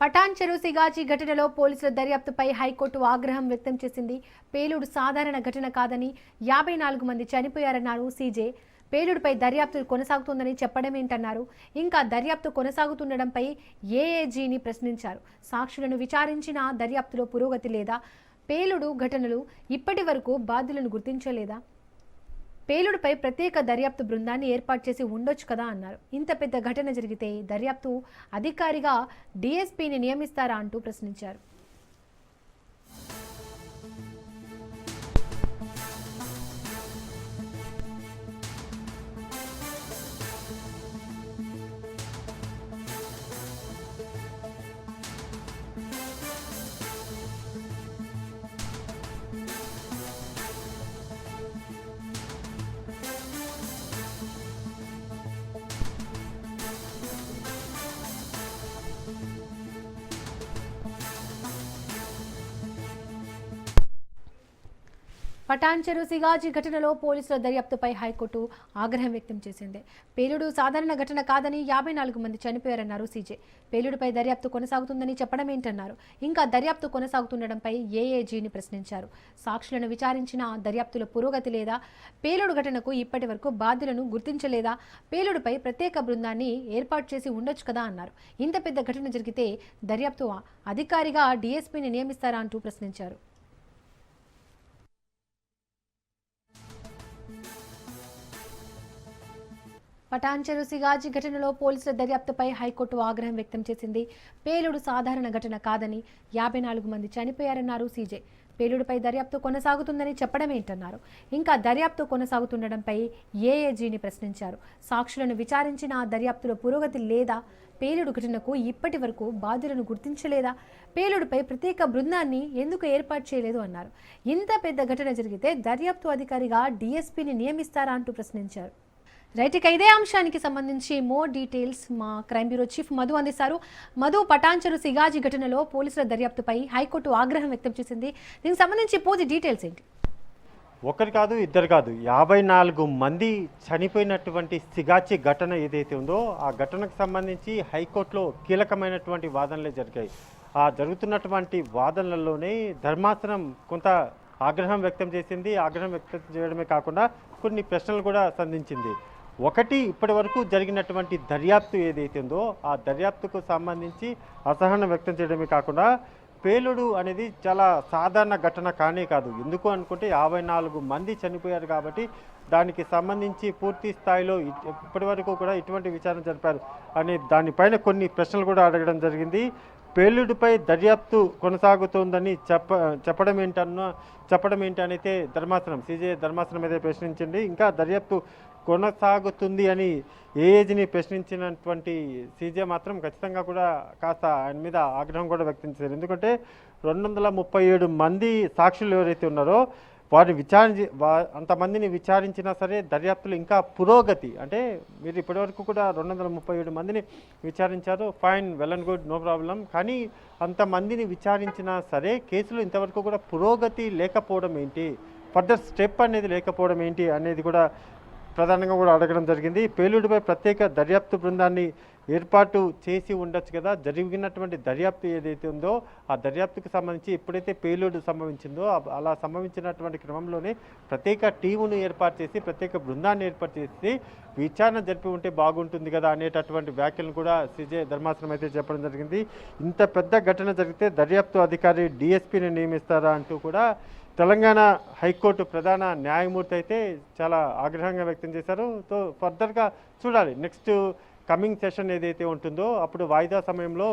పటాన్ చెరువు సిగాచి ఘటనలో పోలీసుల దర్యాప్తుపై హైకోర్టు ఆగ్రహం వ్యక్తం చేసింది. పేలుడు సాధారణ ఘటన కాదని, 54 మంది చనిపోయారన్నారు సీజే. పేలుడుపై దర్యాప్తు కొనసాగుతుందని చెప్పడమేంటన్నారు. ఇంకా దర్యాప్తు కొనసాగుతుండడంపై ఏఏజీని ప్రశ్నించారు. సాక్షులను విచారించిన దర్యాప్తులో పురోగతి లేదా? పేలుడు ఘటనలు ఇప్పటి వరకు బాధ్యులను గుర్తించలేదా? పేలుడుపై ప్రత్యేక దర్యాప్తు బృందాన్ని ఏర్పాటు చేసి ఉండొచ్చు కదా అన్నారు. ఇంత పెద్ద ఘటన జరిగితే దర్యాప్తు అధికారిగా డీఎస్పీని నియమిస్తారా అంటూ ప్రశ్నించారు. పటాన్ చెరువు సిగాచి ఘటనలో పోలీసుల దర్యాప్తుపై హైకోర్టు ఆగ్రహం వ్యక్తం చేసింది. పేలుడు సాధారణ ఘటన కాదని, 54 మంది చనిపోయారన్నారు సీజే. పేలుడుపై దర్యాప్తు కొనసాగుతుందని చెప్పడమేంటన్నారు. ఇంకా దర్యాప్తు కొనసాగుతుండడంపై ఏఏజీని ప్రశ్నించారు. సాక్షులను విచారించిన దర్యాప్తులో పురోగతి లేదా? పేలుడు ఘటనకు ఇప్పటి వరకు బాధ్యులను గుర్తించలేదా? పేలుడుపై ప్రత్యేక బృందాన్ని ఏర్పాటు చేసి ఉండొచ్చు కదా అన్నారు. ఇంత పెద్ద ఘటన జరిగితే దర్యాప్తు అధికారిగా డీఎస్పీని నియమిస్తారా అంటూ ప్రశ్నించారు. పటాన్ చెరువు సిగాచి ఘటనలో పోలీసుల దర్యాప్తుపై హైకోర్టు ఆగ్రహం వ్యక్తం చేసింది. పేలుడు సాధారణ ఘటన కాదని, 54 మంది చనిపోయారన్నారు సీజే. పేలుడుపై దర్యాప్తు కొనసాగుతుందని చెప్పడమేంటన్నారు. ఇంకా దర్యాప్తు కొనసాగుతుండడంపై ఏఏజీని ప్రశ్నించారు. సాక్షులను విచారించిన దర్యాప్తులో పురోగతి లేదా? పేలుడు ఘటనకు ఇప్పటి వరకు బాధ్యులను గుర్తించలేదా? పేలుడుపై ప్రత్యేక బృందాన్ని ఎందుకు ఏర్పాటు చేయలేదు అన్నారు. ఇంత పెద్ద ఘటన జరిగితే దర్యాప్తు అధికారిగా డీఎస్పీని నియమిస్తారా అంటూ ప్రశ్నించారు. రైట్, ఇక ఇదే అంశానికి సంబంధించి మోర్ డీటెయిల్స్ మా క్రైమ్ బ్యూరో చీఫ్ మధు అందిస్తారు. మధు, పటాన్ చెరువు సిగాచి ఘటనలో పోలీసుల దర్యాప్తుపై హైకోర్టు ఆగ్రహం వ్యక్తం చేసింది. దీనికి సంబంధించి పూర్తి డీటెయిల్స్ ఏంటి? ఒకరు కాదు, ఇద్దరు కాదు, 54 మంది చనిపోయినటువంటి సిగాచి ఘటన ఏదైతే ఉందో ఆ ఘటనకు సంబంధించి హైకోర్టులో కీలకమైనటువంటి వాదనలే జరిగాయి. ఆ జరుగుతున్నటువంటి వాదనలలోనే ధర్మాసనం కొంత ఆగ్రహం వ్యక్తం చేసింది. ఆగ్రహం వ్యక్తం చేయడమే కాకుండా కొన్ని ప్రశ్నలు కూడా సంధించింది. ఒకటి, ఇప్పటి వరకు జరిగినటువంటి దర్యాప్తు ఏదైతే ఉందో ఆ దర్యాప్తుకు సంబంధించి అసహనం వ్యక్తం చేయడమే కాకుండా పేలుడు అనేది చాలా సాధారణ ఘటన కానే కాదు. ఎందుకు అనుకుంటే 54 మంది చనిపోయారు కాబట్టి దానికి సంబంధించి పూర్తి స్థాయిలో ఇప్పటి వరకు కూడా ఇటువంటి విచారణ జరిపారు అని దానిపైన కొన్ని ప్రశ్నలు కూడా అడగడం జరిగింది. పేలుడుపై దర్యాప్తు కొనసాగుతోందని చెప్పడం ఏంటనైతే ధర్మాసనం సీజే ధర్మాసనం అయితే ప్రశ్నించింది. ఇంకా దర్యాప్తు కొనసాగుతుంది అని ఏఏజీని ప్రశ్నించినటువంటి సీజే మాత్రం ఖచ్చితంగా కూడా కాస్త ఆయన మీద ఆగ్రహం కూడా వ్యక్తం చేశారు. ఎందుకంటే 237 మంది సాక్షులు ఎవరైతే ఉన్నారో వారిని అంతమందిని విచారించినా సరే దర్యాప్తులు ఇంకా పురోగతి అంటే మీరు ఇప్పటివరకు కూడా 237 మందిని విచారించారు, fine, well and good, no problem. కానీ అంతమందిని విచారించినా సరే కేసులు ఇంతవరకు కూడా పురోగతి లేకపోవడం ఏంటి, ఫర్దర్ స్టెప్ అనేది లేకపోవడం ఏంటి అనేది కూడా ప్రధానంగా కూడా అడగడం జరిగింది. పేలుడుపై ప్రత్యేక దర్యాప్తు బృందాన్ని ఏర్పాటు చేసి ఉండొచ్చు కదా. జరిగినటువంటి దర్యాప్తు ఏదైతే ఉందో ఆ దర్యాప్తుకు సంబంధించి ఎప్పుడైతే పేలుడు సంభవించిందో అలా సంభవించినటువంటి క్రమంలోనే ప్రత్యేక టీమును ఏర్పాటు చేసి ప్రత్యేక బృందాన్ని ఏర్పాటు చేసి విచారణ జరిపి ఉంటే బాగుంటుంది కదా అనేటటువంటి వ్యాఖ్యలను కూడా సీజే ధర్మాసనం అయితే చెప్పడం జరిగింది. ఇంత పెద్ద ఘటన జరిగితే దర్యాప్తు అధికారి డీఎస్పీని నియమిస్తారా అంటూ కూడా తెలంగాణ హైకోర్టు ప్రధాన న్యాయమూర్తి అయితే చాలా ఆగ్రహంగా వ్యక్తం చేశారు. సో ఫర్దర్గా చూడాలి, నెక్స్ట్ కమింగ్ సెషన్ ఏదైతే ఉంటుందో అప్పుడు వాయిదా సమయంలో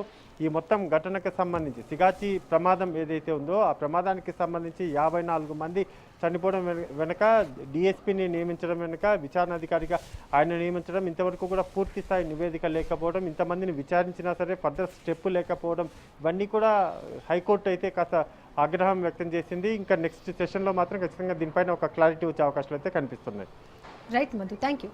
ఈ మొత్తం ఘటనకు సంబంధించి సిగాచి ప్రమాదం ఏదైతే ఉందో ఆ ప్రమాదానికి సంబంధించి 54 మంది చనిపోవడం వెనుక డీఎస్పీని నియమించడం వెనుక విచారణ అధికారిగా ఆయన నియమించడం, ఇంతవరకు కూడా పూర్తి స్థాయి నివేదిక లేకపోవడం, ఇంతమందిని విచారించినా సరే ఫర్దర్ స్టెప్ లేకపోవడం, ఇవన్నీ కూడా హైకోర్టు అయితే కాస్త ఆగ్రహం వ్యక్తం చేసింది. ఇంకా నెక్స్ట్ సెషన్లో మాత్రం ఖచ్చితంగా దీనిపైన ఒక క్లారిటీ వచ్చే అవకాశాలు అయితే కనిపిస్తున్నాయి. Right Madhu, thank you.